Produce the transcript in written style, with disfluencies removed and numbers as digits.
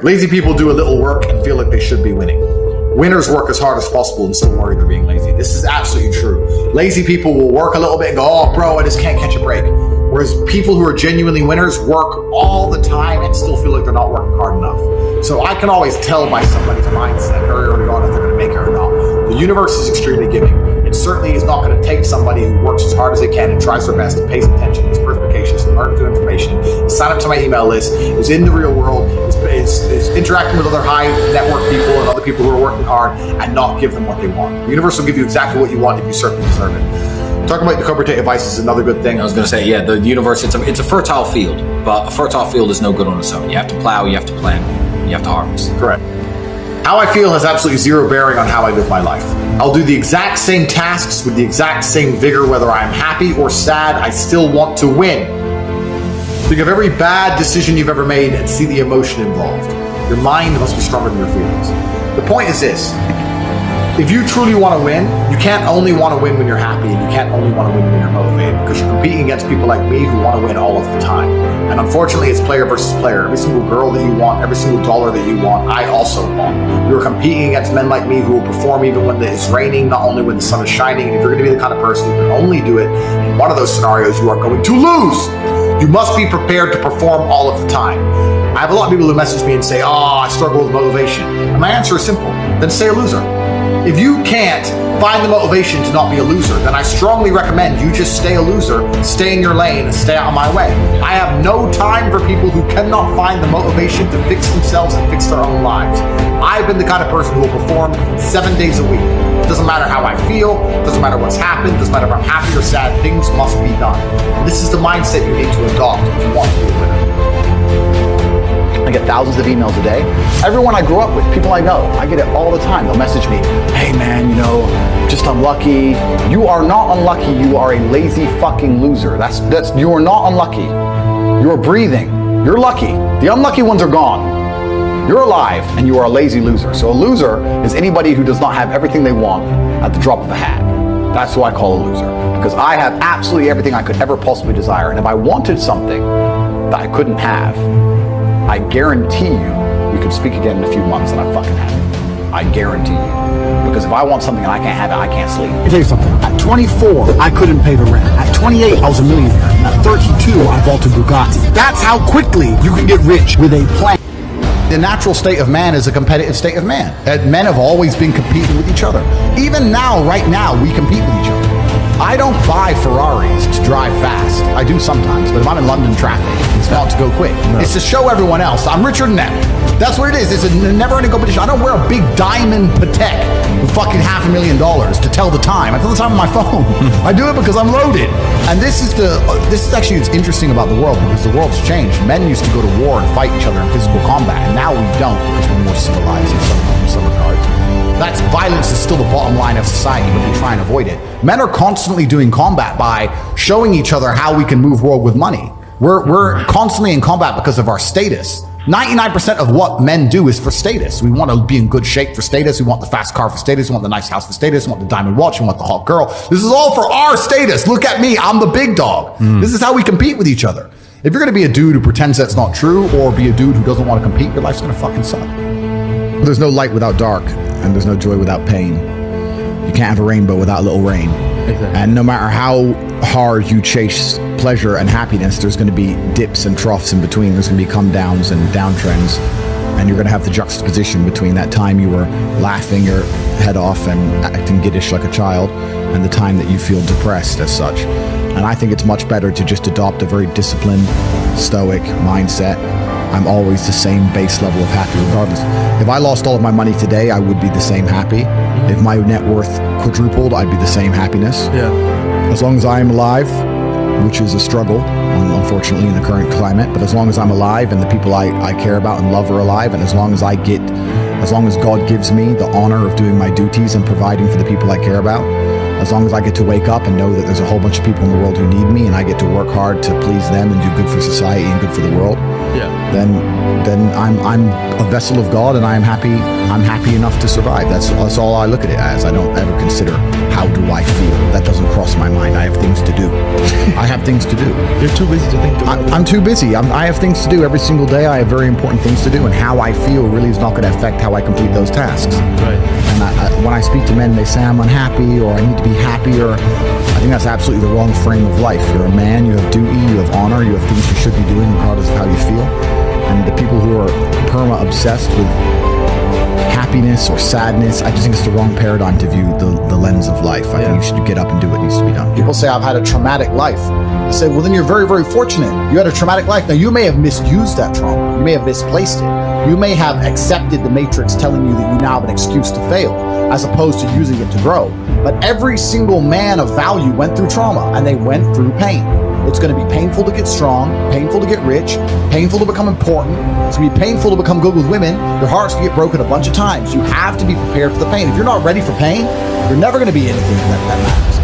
Lazy people do a little work and feel like they should be winning. Winners work as hard as possible and still worry they're being lazy. This is absolutely true. Lazy people will work a little bit and go, oh bro, I just can't catch a break. Whereas people who are genuinely winners work all the time and still feel like they're not working hard enough. So I can always tell by somebody's mindset very early on if they're going to make it or not. The universe is extremely giving. It certainly is not going to take somebody who works as hard as they can and tries their best and pays attention, is perspicacious, and learns new information, is signed up to my email list, is in the real world, is interacting with other high network people and other people who are working hard, and not give them what they want. The universe will give you exactly what you want if you certainly deserve it. Talking about the co-rotative advice is another good thing. I was going to say, yeah, the universe, it's a fertile field, but a fertile field is no good on its own. You have to plow, you have to plant, you have to harvest. Correct. How I feel has absolutely zero bearing on how I live my life. I'll do the exact same tasks with the exact same vigor, whether I'm happy or sad, I still want to win. Think of every bad decision you've ever made and see the emotion involved. Your mind must be stronger than your feelings. The point is this. If you truly want to win, you can't only want to win when you're happy, and you can't only want to win when you're motivated, because you're competing against people like me who want to win all of the time. And unfortunately, it's player versus player. Every single girl that you want, every single dollar that you want, I also want. You're competing against men like me who will perform even when it's raining, not only when the sun is shining. And if you're going to be the kind of person who can only do it in one of those scenarios, you are going to lose. You must be prepared to perform all of the time. I have a lot of people who message me and say, oh, I struggle with motivation. And my answer is simple. Then stay a loser. If you can't find the motivation to not be a loser, then I strongly recommend you just stay a loser, stay in your lane, and stay out of my way. I have no time for people who cannot find the motivation to fix themselves and fix their own lives. I've been the kind of person who will perform 7 days a week. It doesn't matter how I feel, doesn't matter what's happened, doesn't matter if I'm happy or sad, things must be done. And this is the mindset you need to adopt if you want to be a winner. I get thousands of emails a day. Everyone I grew up with, people I know, I get it all the time. They'll message me, hey man, just unlucky. You are not unlucky, you are a lazy fucking loser. You are not unlucky. You're breathing. You're lucky. The unlucky ones are gone. You're alive and you are a lazy loser. So a loser is anybody who does not have everything they want at the drop of a hat. That's who I call a loser. Because I have absolutely everything I could ever possibly desire. And if I wanted something that I couldn't have, I guarantee you, we could speak again in a few months and I'm fucking happy. I guarantee you. Because if I want something and I can't have it, I can't sleep. Let me tell you something. At 24, I couldn't pay the rent. At 28, I was a millionaire. At 32, I bought a Bugatti. That's how quickly you can get rich with a plan. The natural state of man is a competitive state of man. Men have always been competing with each other. Even now, right now, we compete with each other. I don't buy Ferraris to drive fast. I do sometimes, but if I'm in London traffic, it's not to go quick. No. It's to show everyone else I'm richer than them. That's what it is. It's a never-ending competition. I don't wear a big diamond Patek with fucking $500,000 to tell the time. I tell the time on my phone. I do it because I'm loaded. And this is actually what's interesting about the world, because the world's changed. Men used to go to war and fight each other in physical combat, and now we don't because we're more civilized in some regards. That's violence is still the bottom line of society, but they try and avoid it. Men are constantly doing combat by showing each other how we can move world with money. We're constantly in combat because of our status. 99% of what men do is for status. We want to be in good shape for status. We want the fast car for status. We want the nice house for status. We want the diamond watch. We want the hot girl. This is all for our status. Look at me. I'm the big dog. This is how we compete with each other. If you're going to be a dude who pretends that's not true, or be a dude who doesn't want to compete, your life's going to fucking suck. There's no light without dark, and there's no joy without pain. You can't have a rainbow without a little rain. Exactly. And no matter how hard you chase pleasure and happiness, there's going to be dips and troughs in between. There's going to be come downs and downtrends, and you're going to have the juxtaposition between that time you were laughing your head off and acting giddish like a child, and the time that you feel depressed as such. And I think it's much better to just adopt a very disciplined, stoic mindset. I'm always the same base level of happy regardless. If I lost all of my money today, I would be the same happy. If my net worth quadrupled, I'd be the same happiness. Yeah. As long as I am alive, which is a struggle, unfortunately, in the current climate, but as long as I'm alive and the people I care about and love are alive, and as long as God gives me the honor of doing my duties and providing for the people I care about, As long as I get to wake up and know that there's a whole bunch of people in the world who need me, and I get to work hard to please them and do good for society and good for the world, then I'm a vessel of God, and I'm happy enough to survive. That's all I look at it as. I don't ever consider how do I feel. That doesn't cross my mind. I have things to do. I have things to do. You're too busy to think about it. I'm too busy. I have things to do every single day. I have very important things to do, and how I feel really is not going to affect how I complete those tasks. Right. And when I speak to men, they say I'm unhappy or I need to be happier. I think that's absolutely the wrong frame of life. You're a man, you have duty, you have honor, you have things you should be doing regardless of how you feel. And the people who are perma-obsessed with happiness or sadness, I just think it's the wrong paradigm to view the lens of life. I think you should get up and do what needs to be done. People say, I've had a traumatic life. I say, well, then you're very, very fortunate. You had a traumatic life. Now, you may have misused that trauma. You may have misplaced it. You may have accepted the matrix telling you that you now have an excuse to fail, as opposed to using it to grow. But every single man of value went through trauma, and they went through pain. It's going to be painful to get strong, painful to get rich, painful to become important. It's going to be painful to become good with women. Your heart's going to get broken a bunch of times. You have to be prepared for the pain. If you're not ready for pain, you're never going to be anything that matters.